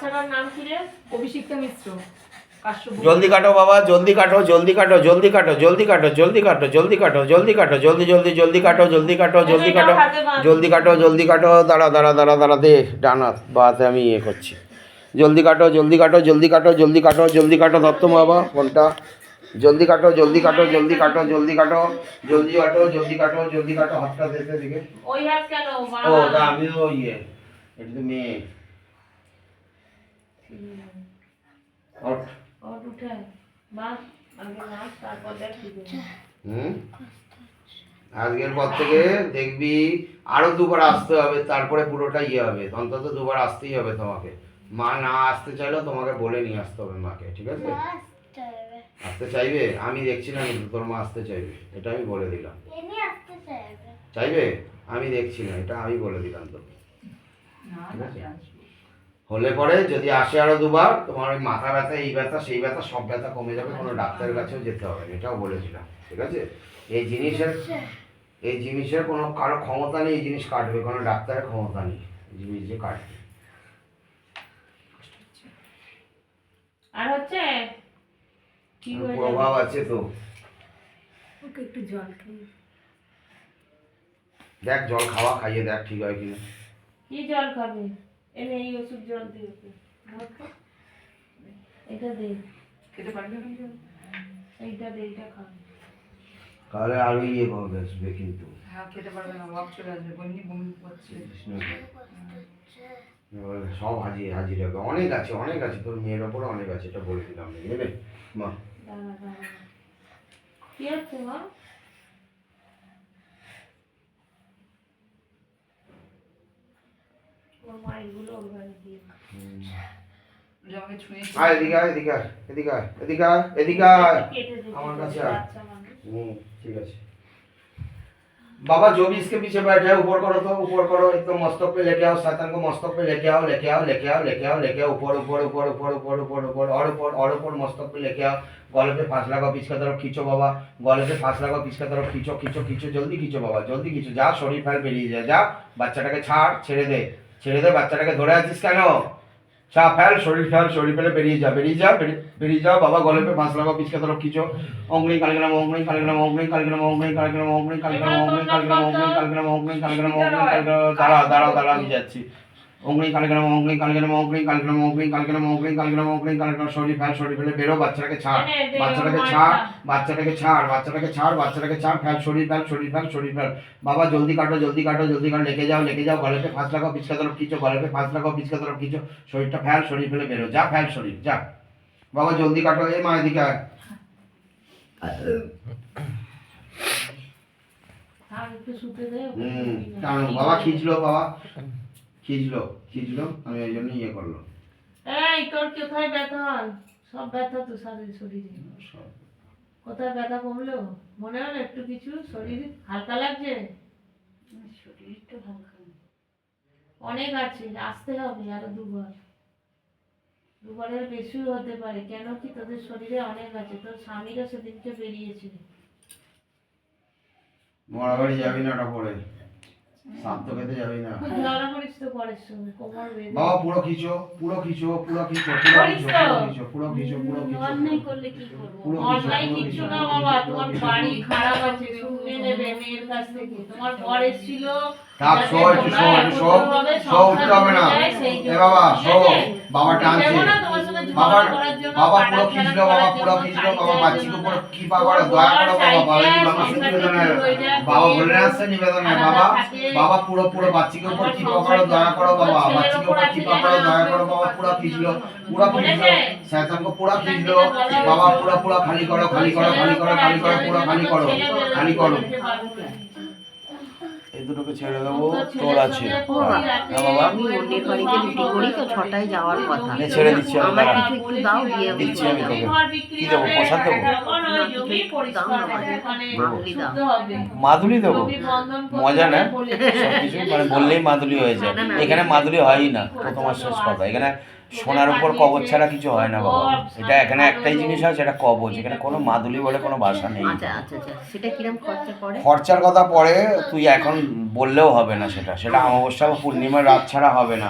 বাচ্চাটার নাম কি রে? অভিষিক্তা মিশ্র। জলদি কাটো বাবা, জলদি কাটো, জলদি কাটো, জলদি কাটো, জলদি কাটো, জলদি কাটো, জলদি কাটো, জলদি কাটো, জলদি জলদি জলদি কাটো, জলদি কাটো, জলদি কাটো, জলদি কাটো, জলদি কাটো। দাঁড়া দাঁড়া দাঁড়া দাঁড়া দে, ডান হাত বাতে আমি ইয়ে করছি। জলদি কাটো, জলদি কাটো, জলদি কাটো, জলদি কাটো, জলদি কাটো। ধরতো বাবা ফোনটা। জলদি কাটো, জলদি কাটো, জলদি কাটো, জলদি কাটো, জলদি কাটো, জলদি কাটো, জলদি কাটো। হাতটা দেখতে দিকে। ওই হাত কেন? ও তা আমি তো ইয়ে এটা তো মেয়ে। ওঠ। ওঠ উঠে বাস আগে নাচ তারপর দেখ কি করবি। আজকের পর থেকে দেখবি আরো দুবার আসতে হবে, তারপরে পুরোটা ইয়ে হবে। অন্তত দুবার আসতেই হবে তোমাকে। মা না আসতে চাইলেও তোমাকে বলে নিয়ে আসতে হবে মাকে, ঠিক আছে? আসতে চাইবে? আমি দেখছি না কিন্তু তোর মা আসতে চাইবে, এটা আমি বলে দিলাম। চাইবে? আমি দেখছি না, এটা আমি বলে দিলাম তোকে। হলে পরে যদি আসে আরো দুবার, তোমার ওই মাথা ব্যথা, এই ব্যথা, সেই ব্যথা, সব ব্যথা কমে যাবে, কোনো ডাক্তারের কাছেও যেতে হবে না, এটাও বলেছিলাম, ঠিক আছে? এই জিনিসের কোনো কারো ক্ষমতা নেই এই জিনিস কাটবে, কোনো ডাক্তারের ক্ষমতা নেই এই জিনিস যে কাটবে। আর হচ্ছে কি হয়ে প্রভাব আছে তো। ওকে একটু জল খাই। দেখ জল খাওয়া খাইয়ে দেখ ঠিক হয় কিনা। কি জল খাবে? এনে এই ওষুধ জল দিয়ে ওকে। এটা দে। খেতে পারবে না? এইটা দে, এইটা খা। তাহলে আরো ইয়ে হবে আসবে কিন্তু। হ্যাঁ খেতে পারবে না, ওয়াক চলে আসবে, বন্যি বমি করছে। সব হাজির হাজির হবে, অনেক আছে অনেক আছে, তোর মেয়ের ওপরে অনেক আছে, এটা বলে দিলাম নেবে মা। দাঁড়া দাঁড়া, কি হচ্ছে মা? ওর মা এগুলো ওর ঘরে দিয়ে আমাকে ছুঁয়ে আয় এদিকে আয়, এদিকে আয়, এদিকে আয়, এদিকে আয়, এদিকে আয় আমার কাছে আয়। ঠিক আছে बाबा, जो भी इसके पीछे बैठे हैं ऊपर करो, तो ऊपर करो, एकदम मस्तक पे लेके आओ, शैतान को मस्तक पे लेके आओ, लेके आओ, लेके आओ, लेके आओ, लेके आओ, ऊपर ऊपर ऊपर ऊपर ऊपर ऊपर ऊपर और ऊपर मस्तक पे लेके आओ। गले पे फांस लगाओ, पीछे की तरफ खींचो बाबा, गले पे फांस लगाओ, पीछे की तरफ खींचो खींचो खींचो, जल्दी खींचो बाबा, जल्दी खींचो। जा शरीर फैल बेरिए যায়, যা বাচ্চাটাকে ছাড়, ছেড়ে দে, ছেড়ে দে, বাচ্চাটাকে ধরে আছিস কেন? চাপ ফেল, শরীর ফেল, শরীর ফেলে বেরিয়ে যা, বেরিয়ে যা, বেরিয়ে যাও বাবা। গলে पे फांस लगाओ, पीछे की तरफ खींचो। ओंगली कालीग्राम, ओंगली कालीग्राम, ओंगली कालीग्राम, ओंगली कालीग्राम, ओंगली कालीग्राम, ओंगली कालीग्राम, ओंगली कालीग्राम, ओंगली कालीग्राम, ओंगली कालीग्राम। दाঁড়া দাঁড়া দাঁড়া আমি যাচ্ছি। ओंगली कालीग्राम, ओंगली कालीग्राम, ओंगली कालीग्राम, ओंगली कालीग्राम, ओंगली कालीग्राम, ओंगली कालीग्राम। शरीर फैल बेরো, বাচ্চাটাকে ছাড়, বাচ্চাটাকে ছাড়, বাচ্চাটাকে ছাড়, বাচ্চাটাকে ছাড়, বাচ্চাটাকে ছাড়, ফেল, শরীর ফেল, শরীর ফেল, শরীর ফেল बाबा। जल्दी काटो, जल्दी काटो, जल्दी काटो, लेके जाओ, लेके जाओ। गले पे फांस लगाओ, पीछे की तरफ खींचो, गले पे फांस लगाओ, पीछे की तरफ खींचो। शरीरটা ফেল, শরীর ফেলে বেরো, যা ফেল শরীর, যা বাবা। জলদি কাটো, এই মা এদিকে আয়। আর একটু শুতে দে। টানো বাবা, খিঁচলো বাবা, খিঁচলো খিঁচলো, আমি ওই জন্য ইয়ে করলো। এই তোর কোথায় ব্যথা হয়? সব ব্যথা তো শরীরে। কোথায় ব্যথা কমলো? মনে হলো একটু কিছু? শরীর হালকা লাগছে? শরীরটা হালকা অনেক আছে, আসতে হবে আরো দুবারের বেশিও হতে পারে। কেন কি তোদের শরীরে অনেক আছে, তোর স্বামীরা সেদিনকে বেরিয়েছে। মরাবাড়ি যাবি না ওটা পরে, সাপ তো খেতে যাবি না ঝগড়া করিস তো পরের সঙ্গে, কোমর বেঁধে। বাবা পুরো খিঁচো, পুরো খিঁচো, পুরো খিঁচো, পুরো খিঁচো, পুরো খিঁচো, পুরো খিঁচো। অন্যায় করলে কি করবো? পুরো অন্যায় কিচ্ছু না বাবা, তোমার বাড়ি খারাপ আছে, শুনে নেবে মেয়ের কাছ থেকে। তোমার বর এসেছিল, থাক, শো একটু, শো একটু, শো শো, উঠতে হবে না এ বাবা, শো। বাবা টানছে বাবা, বাবা পুরো খিঁচলো, বাবা পুরো খিঁচলো, বাবা বাচ্চিকে পুরো কি বাবা দয়া করো বাবা, বাবা এই বাবা নিবেদন, বাবা বলে আসছে নিবেদন, বাবা বাবা পুরো পুরো বাচ্চিকে উপর কি পাকড়ো, দয়া করো বাবা, বাচ্চিকে উপর কি পাকড়ো, দয়া করো বাবা। পুরো খিঁচলো, পুরো খিঁচলো, শয়তান को पूरा खींच लो बाबा, पूरा पूरा खाली करो, खाली करो, खाली करो, खाली करो, पूरा खाली करो, खाली करो। এই দুটোকে ছেড়ে দেবো, তোর আছে বাবা। আমি অন্যের বাড়িতে রুটি করি তো, 6টায় যাওয়ার কথা। ছেড়ে দিচ্ছি আমি, আমার দাঁড়া। কিছু একটু দাও, দিয়ে আমি দিচ্ছি চলে আমি যাবো। তোকে। কি দেবো, প্রসাদ দেবো? মাদুলি দাও। মাদুলি দেবো? মজা না সবকিছু, মানে বললেই মাদুলি হয়ে যায়। এখানে মাদুলি হয়ই না, প্রথম আর শেষ কথা। এখানে সোনার উপর কবচ ছাড়া কিছু হয় না বাবা। এটা এখানে একটাই জিনিস আছে, সেটা কবচ। এখানে কোনো মাদুলি বলে কোনো ভাষা নেই। আচ্ছা আচ্ছা আচ্ছা, সেটা কিরম খরচা পড়ে? খরচার কথা পরে তুই এখন বললেও হবে না, সেটা অমাবস্যা বা পূর্ণিমার রাত ছাড়া হবে না,